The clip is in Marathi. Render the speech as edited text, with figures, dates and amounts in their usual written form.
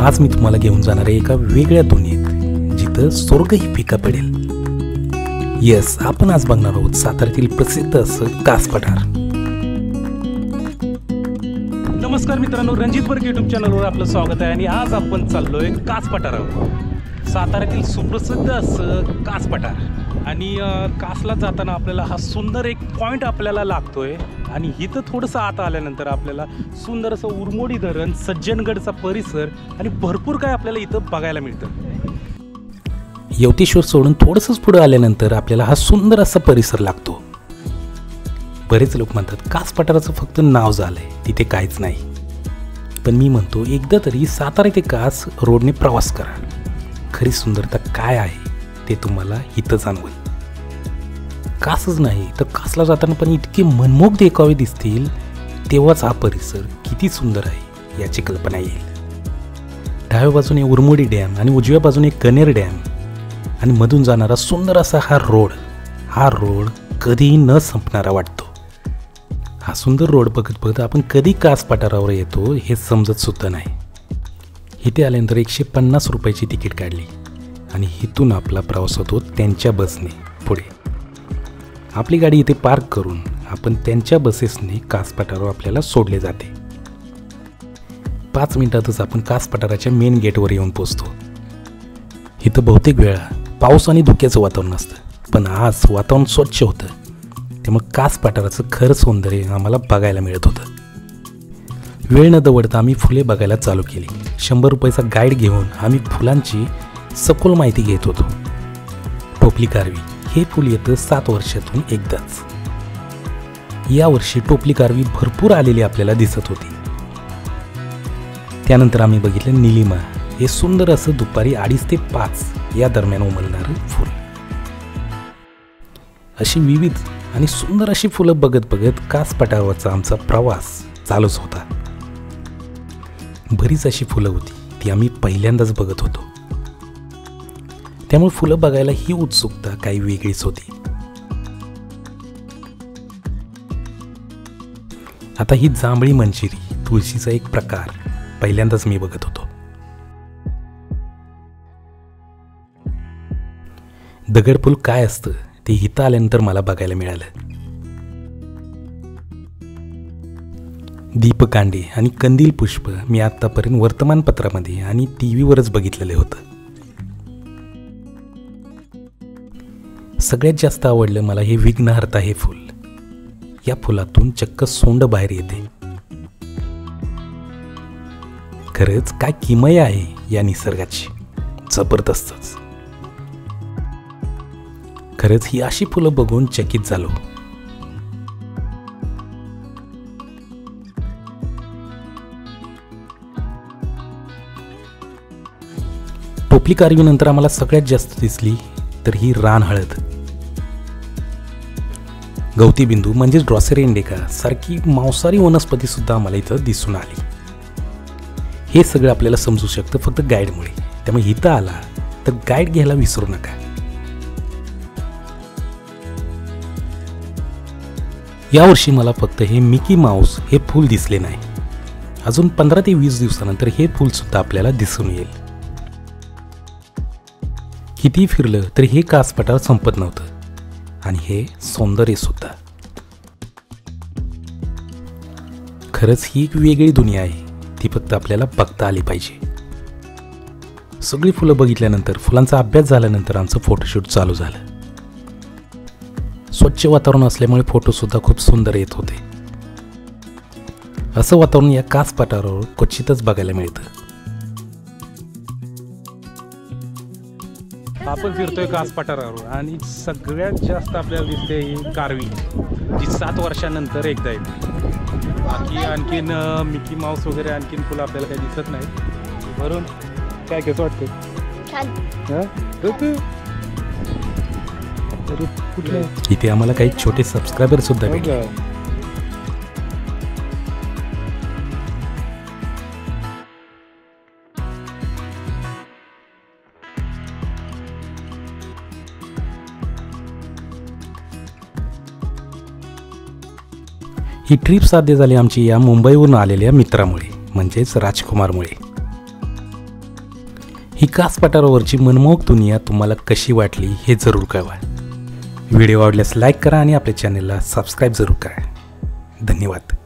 आज मी तुम्हाला घेऊन जाणार आहे एका वेगळ्या दुनियेत, जिथं स्वर्गही फिका पडेल. येस, आपण आज बघणार आहोत साताऱ्यातील प्रसिद्ध असं कास पठार. नमस्कार मित्रांनो, रणजित बर्गे यूट्यूब चॅनलवर आपलं स्वागत आहे. आणि आज आपण चाललोय कास पठारावर. साताऱ्यातील सुप्रसिद्ध असं कास पठार. आणि कासला जाताना आपल्याला हा सुंदर एक पॉईंट आपल्याला लागतोय. आणि इथं थोडंसं आत आल्यानंतर आपल्याला सुंदर असं उरमोडी धरण, सज्जनगडचा परिसर आणि भरपूर काय आपल्याला इथं बघायला मिळतं. यवतेश्वर सोडून थोडंसंच पुढे आल्यानंतर आपल्याला हा सुंदर असा परिसर लागतो. बरेच लोक म्हणतात कास पठाराचं फक्त नाव झालंय, तिथे काहीच नाही. पण मी म्हणतो एकदा तरी सातारा ते कास रोडने प्रवास करा. खरी सुंदरता काय आहे ते तुम्हाला इथं जाणवेल. कासच नाही तर कासला जाताना पण इतके मनमोहक देखावे दिसतील, तेव्हाच हा परिसर किती सुंदर आहे याची कल्पना येईल. डाव्या बाजूने उरमोडी डॅम आणि उजव्या बाजूने कनेर डॅम आणि मधून जाणारा सुंदर असा हा रोड कधीही न संपणारा वाटतो. हा सुंदर रोड बघत बघत आपण कधी कास पठारावर येतो हे समजत सुद्धा नाही. इथे आल्यानंतर 150 रुपयाची तिकीट काढली आणि इथून आपला प्रवास होतो त्यांच्या बसने पुढे. आपली गाडी इथे पार्क करून आपण त्यांच्या बसेसने कास पठारावर आपल्याला सोडले जाते. 5 मिनिटातच आपण कास पठाराच्या मेन गेटवर येऊन पोचतो. इथं बहुतेक वेळा पाऊस आणि धुक्याचं वातावरण असतं, पण आज वातावरण स्वच्छ होतं, त्यामुळे कास पठाराचं खरं सौंदर्य आम्हाला बघायला मिळत होतं. वेळ न दवडता आम्ही फुले बघायला चालू केली. 100 रुपयाचा गाईड घेऊन आम्ही फुलांची सखोल माहिती घेत होतो. टोपली कारवी हे फूल येतं 7 वर्षातून एकदाच. यावर्षी टोपली कारवी भरपूर आलेली आपल्याला दिसत होती. त्यानंतर आम्ही बघितलं निलिमा, हे सुंदर असं दुपारी 2:30 ते 5 या दरम्यान उमलणारं फूल. अशी विविध आणि सुंदर अशी फुलं बघत बघत कास पठारावरचा आमचा प्रवास चालूच होता. बरीच अशी फुलं होती, ती आम्ही पहिल्यांदाच बघत होतो, त्यामुळे फुलं बघायला ही उत्सुकता काही वेगळीच होती. आता ही जांभळी मंजिरी, तुळशीचा एक प्रकार पहिल्यांदाच मी बघत होतो. दगडफूल काय असतं ते इथं आल्यानंतर मला बघायला मिळालं. दीपकांडे आणि कंदील पुष्प मी आतापर्यंत वर्तमानपत्रामध्ये आणि टीव्हीवरच बघितलेले होतं. सगळ्यात जास्त आवडलं मला हे विघ्नहर्ता हे फूल. या फुलातून चक्क सोंड बाहेर येते. खरंच काय किमया आहे या निसर्गाची, जबरदस्तच. खरंच ही अशी फुलं बघून चकित झालो. टोपली कारवीनंतर आम्हाला सगळ्यात जास्त दिसली तर ही रान हळद. गवती बिंदू म्हणजेच ड्रॉसेरिया इंडिका सारखी मांसाहारी वनस्पती सुद्धा आम्हाला इथं दिसून आली. हे सगळं आपल्याला समजू शकतं फक्त गाईडमुळे, त्यामुळे इथं आला तर गाईड घ्यायला विसरू नका. यावर्षी मला फक्त हे मिकी माऊस हे फूल दिसले नाही. अजून 15 ते 20 दिवसानंतर हे फूल सुद्धा आपल्याला दिसून येईल. किती फिरलं तरी हे कास पठार संपत नव्हतं आणि हे सौंदर्य सुद्धा. खरंच ही एक वेगळी दुनिया आहे, ती फक्त आपल्याला बघता आली पाहिजे. सगळी फुलं बघितल्यानंतर, फुलांचा अभ्यास झाल्यानंतर आमचं फोटोशूट चालू झालं. स्वच्छ वातावरण असल्यामुळे फोटो सुद्धा खूप सुंदर येत होते. असं वातावरण या कास पठारावर क्वचितच बघायला मिळतं. आपण फिरतोय कास पठारावर आणि सगळ्यात जास्त आपल्याला दिसते ही कारवी, जी 7 वर्षानंतर एकदा येते. बाकी आणखीन मिकी माऊस वगैरे आणखीन फुलं आपल्याला काही दिसत नाही. वरून काय कसं वाटतं? इथे आम्हाला काही छोटे सबस्क्रायबर सुद्धा भेटले. ही ट्रिप साध्य झाली आमची या मुंबईवरून आलेल्या मित्रामुळे, म्हणजेच राजकुमारमुळे. ही कास पठारावरची मनमोहक दुनिया तुम्हाला कशी वाटली हे जरूर कळवा. व्हिडिओ आवडल्यास लाईक करा आणि आपल्या चॅनलला सबस्क्राईब जरूर करा. धन्यवाद.